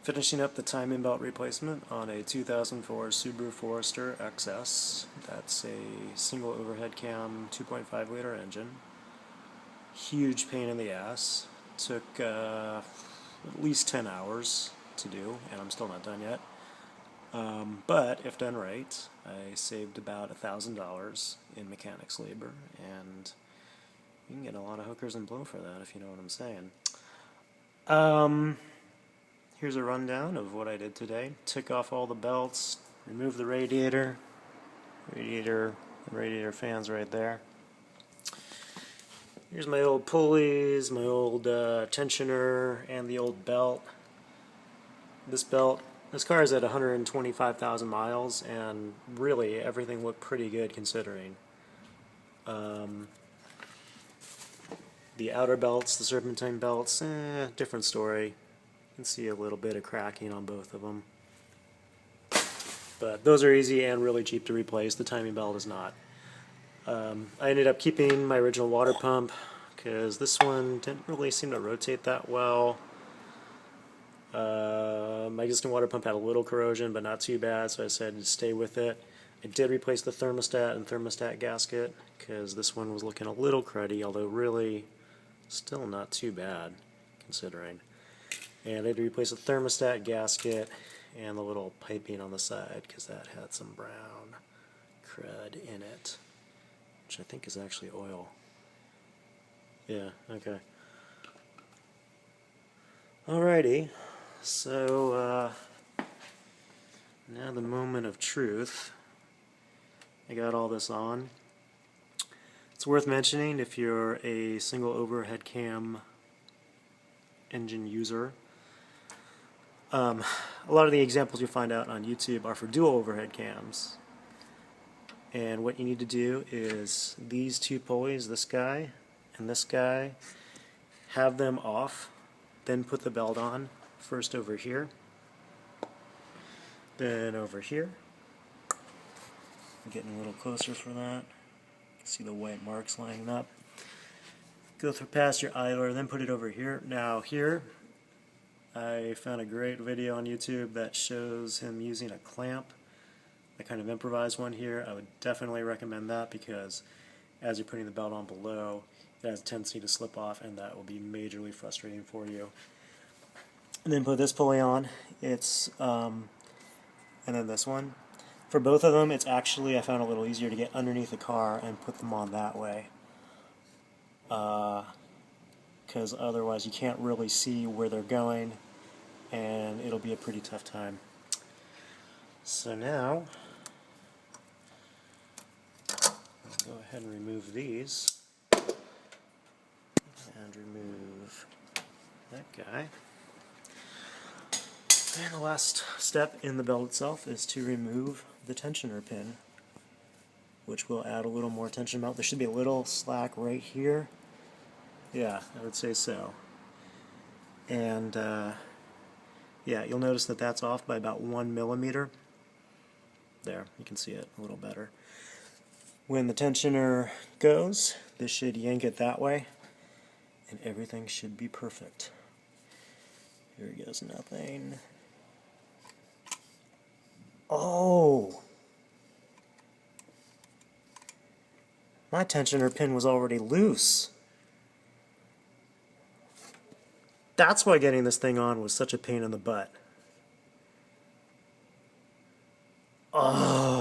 Finishing up the timing belt replacement on a 2004 Subaru Forester XS. That's a single overhead cam 2.5 liter engine. Huge pain in the ass. Took at least 10 hours to do, and I'm still not done yet. But if done right, I saved about $1,000 in mechanics labor, and you can get a lot of hookers and blow for that, if you know what I'm saying. Here's a rundown of what I did today. Took off all the belts, removed the radiator, and radiator fans right there. Here's my old pulleys, my old tensioner, and the old belt. This car is at 125,000 miles, and really everything looked pretty good considering. The outer belts, the serpentine belts, different story. You can see a little bit of cracking on both of them. But those are easy and really cheap to replace. The timing belt is not. I ended up keeping my original water pump because this one didn't really seem to rotate that well. My existing water pump had a little corrosion, but not too bad, so I decided to stay with it. I did replace the thermostat and thermostat gasket because this one was looking a little cruddy, although really still not too bad considering. And I had to replace the thermostat gasket and the little piping on the side because that had some brown crud in it, which I think is actually oil. Yeah, okay. Alrighty, so now the moment of truth. I got all this on. It's worth mentioning if you're a single overhead cam engine user. A lot of the examples you find out on YouTube are for dual overhead cams. And what you need to do is these two pulleys, this guy and this guy, have them off, then put the belt on, first over here, then over here. I'm getting a little closer for that. See the white marks lining up. Go through past your idler, then put it over here. Now here, I found a great video on YouTube that shows him using a clamp. I kind of improvised one here. I would definitely recommend that because as you're putting the belt on below, it has a tendency to slip off, and that will be majorly frustrating for you. And then put this pulley on. It's and then this one. For both of them, it's actually, I found it a little easier to get underneath the car and put them on that way. Because otherwise you can't really see where they're going, and it'll be a pretty tough time. So now, I'll go ahead and remove these, and remove that guy. And the last step in the belt itself is to remove the tensioner pin, which will add a little more tension belt. There should be a little slack right here. Yeah, I would say so. And yeah, you'll notice that that's off by about 1 millimeter. There, you can see it a little better. When the tensioner goes, this should yank it that way, and everything should be perfect. Here goes nothing. Oh! My tensioner pin was already loose. That's why getting this thing on was such a pain in the butt. Oh!